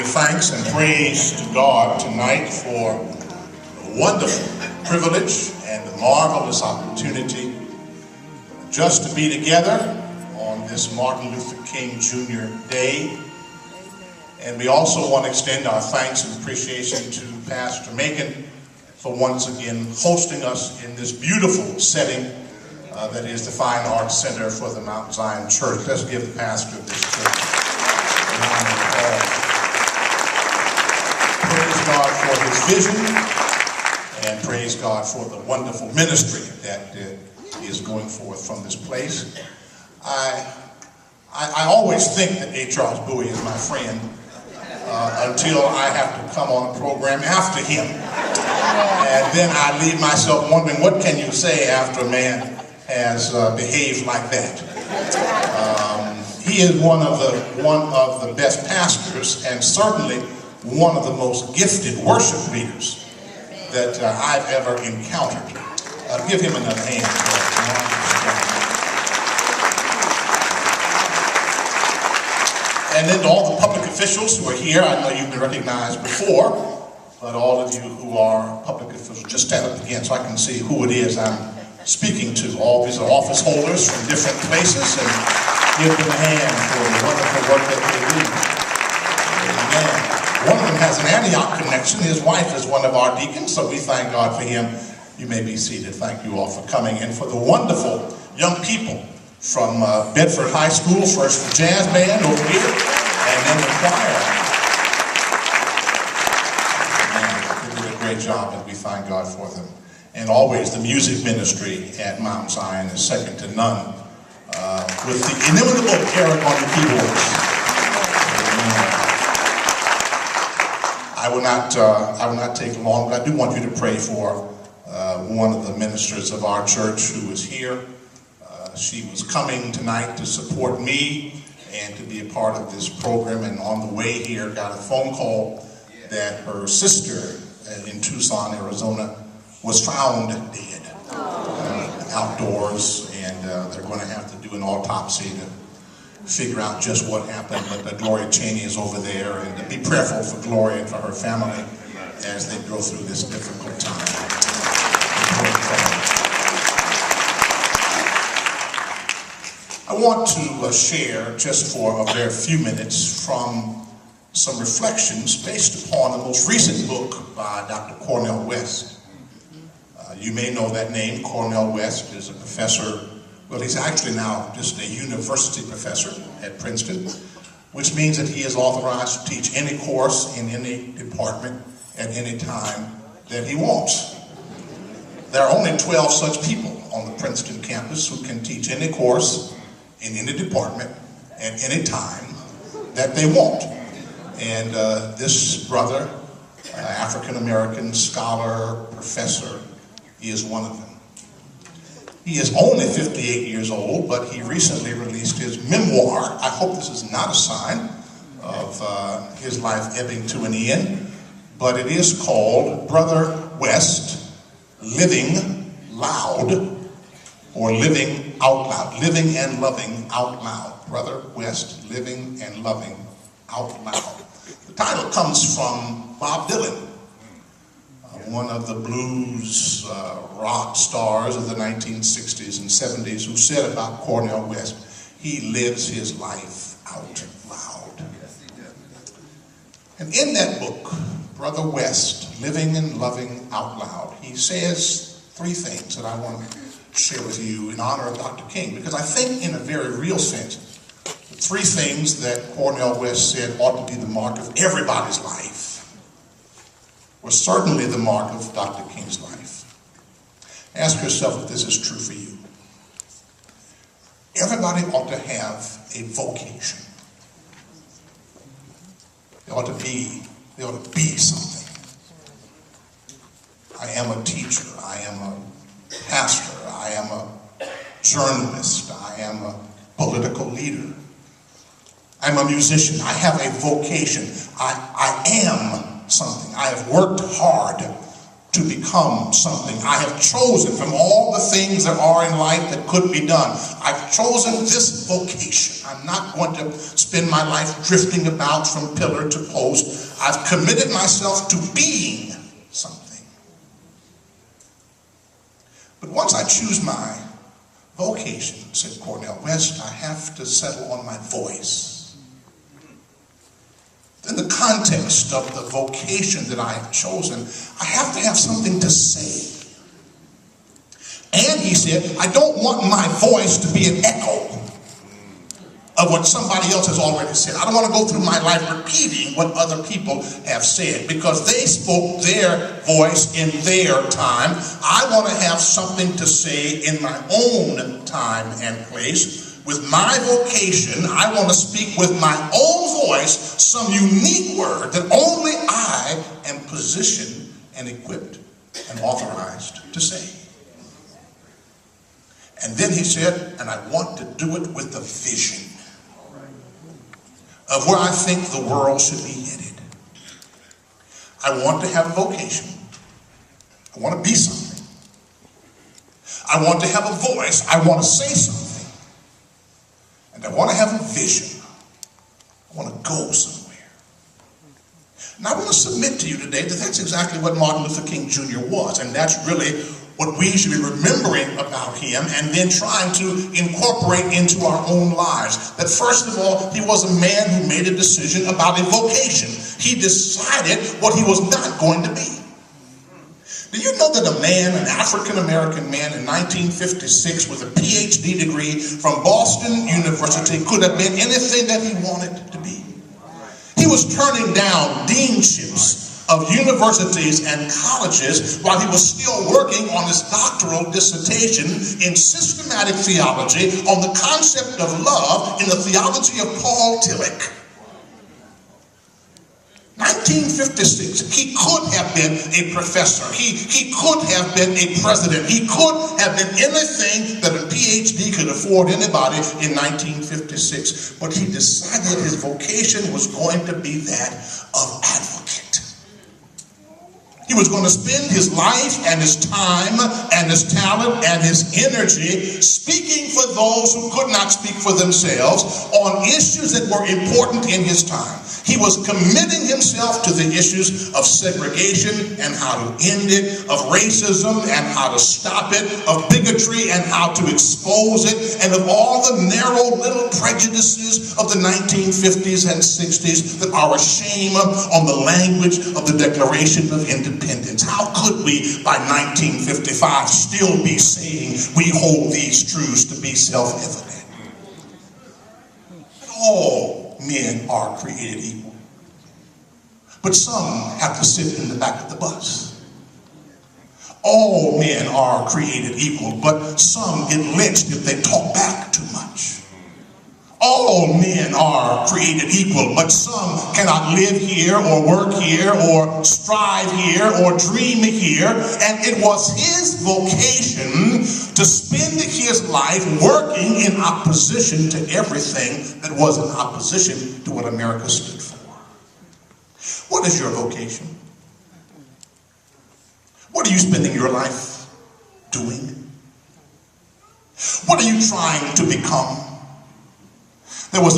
give thanks and praise to God tonight for the wonderful privilege and the marvelous opportunity just to be together on this Martin Luther King Jr. Day. And we also want to extend our thanks and appreciation to Pastor Macon for once again hosting us in this beautiful setting that is the Fine Arts Center for the Mount Zion Church. Let's give the pastor of this church a round of applause. Praise God for his vision, and praise God for the wonderful ministry that is going forth from this place. I always think that A. Charles Bowie is my friend until I have to come on a program after him. And then I leave myself wondering, what can you say after a man has behaved like that? He is one of the best pastors, and certainly one of the most gifted worship leaders that I've ever encountered. Give him another hand. And then to all the public officials who are here, I know you've been recognized before, but all of you who are public officials, just stand up again so I can see who it is I'm speaking to. All these are office holders from different places, and give them a hand for the wonderful work that they do. Amen. One of them has an Antioch connection. His wife is one of our deacons, so we thank God for him. You may be seated. Thank you all for coming, and for the wonderful young people from Bedford High School, first the jazz band over here, and then the choir. They did a great job, and we thank God for them. And always the music ministry at Mount Zion is second to none, with the inimitable Eric on the keyboards. I will not take long, but I do want you to pray for one of the ministers of our church who is here. She was coming tonight to support me and to be a part of this program, and on the way here got a phone call that her sister in Tucson, Arizona, was found dead outdoors, and they're going to have to do an autopsy to figure out just what happened. But Gloria Cheney is over there, and be prayerful for Gloria and for her family as they go through this difficult time. I want to share just for a very few minutes from some reflections based upon the most recent book by Dr. Cornel West. You may know that name. Cornel West is a professor. Well, he's actually now just a university professor at Princeton, which means that he is authorized to teach any course in any department at any time that he wants. There are only 12 such people on the Princeton campus who can teach any course in any department at any time that they want. And this brother, African-American scholar, professor, is one of them. He is only 58 years old, but he recently released his memoir. I hope this is not a sign of his life ebbing to an end, but it is called Brother West, Living Loud, or Living Out Loud. Living and Loving Out Loud. Brother West, Living and Loving Out Loud. The title comes from Bob Dylan, one of the blues rock stars of the 1960s and 70s, who said about Cornel West, he lives his life out loud. And in that book, Brother West, Living and Loving Out Loud, he says three things that I want to share with you in honor of Dr. King, because I think in a very real sense, the three things that Cornel West said ought to be the mark of everybody's life was certainly the mark of Dr. King's life. Ask yourself if this is true for you. Everybody ought to have a vocation. They ought to be something. I am a teacher. I am a pastor. I am a journalist. I am a political leader. I'm a musician. I have a vocation. I am something. I have worked hard to become something. I have chosen from all the things that are in life that could be done. I've chosen this vocation. I'm not going to spend my life drifting about from pillar to post. I've committed myself to being something. But once I choose my vocation, said Cornel West, I have to settle on my voice. In the context of the vocation that I have chosen, I have to have something to say. And he said, I don't want my voice to be an echo of what somebody else has already said. I don't want to go through my life repeating what other people have said, because they spoke their voice in their time. I want to have something to say in my own time and place. With my vocation, I want to speak with my own voice some unique word that only I am positioned and equipped and authorized to say. And then he said, and I want to do it with a vision of where I think the world should be headed. I want to have a vocation. I want to be something. I want to have a voice. I want to say something. And I want to have a vision. I want to go somewhere. And I want to submit to you today that that's exactly what Martin Luther King Jr. was. And that's really what we should be remembering about him and then trying to incorporate into our own lives. That first of all, he was a man who made a decision about a vocation. He decided what he was not going to be. Do you know that a man, an African-American man in 1956 with a PhD degree from Boston University could have been anything that he wanted to be? He was turning down deanships of universities and colleges while he was still working on his doctoral dissertation in systematic theology on the concept of love in the theology of Paul Tillich. 1956, he could have been a professor. He could have been a president. He could have been anything that a PhD could afford anybody in 1956. But he decided his vocation was going to be that of advocate. He was going to spend his life and his time and his talent and his energy speaking for those who could not speak for themselves on issues that were important in his time. He was committing himself to the issues of segregation and how to end it, of racism and how to stop it, of bigotry and how to expose it, and of all the narrow little prejudices of the 1950s and 60s that are a shame on the language of the Declaration of Independence. How could we, by 1955, still be saying we hold these truths to be self-evident? All men are created equal. But some have to sit in the back of the bus. All men are created equal, but some get lynched if they talk back too much. All men are created equal, but some cannot live here or work here or strive here or dream here. And it was his vocation to spend his life working in opposition to everything that was in opposition to what America stood for. What is your vocation? What are you spending your life doing? What are you trying to become? There was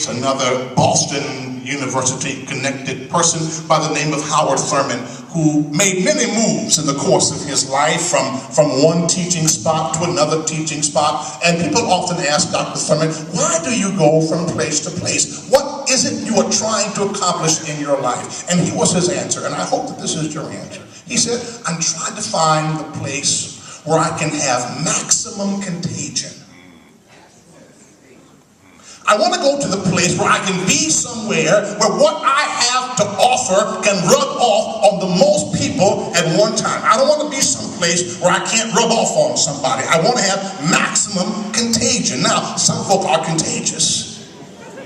another Boston University connected person by the name of Howard Thurman, who made many moves in the course of his life from one teaching spot to another teaching spot. And people often ask Dr. Thurman, why do you go from place to place? What is it you are trying to accomplish in your life? And here was his answer, and I hope that this is your answer. He said, I'm trying to find the place where I can have maximum contagion. I want to go to the place where I can be somewhere where what I have to offer can rub off on the most people at one time. I don't want to be someplace where I can't rub off on somebody. I want to have maximum contagion. Now, some folk are contagious.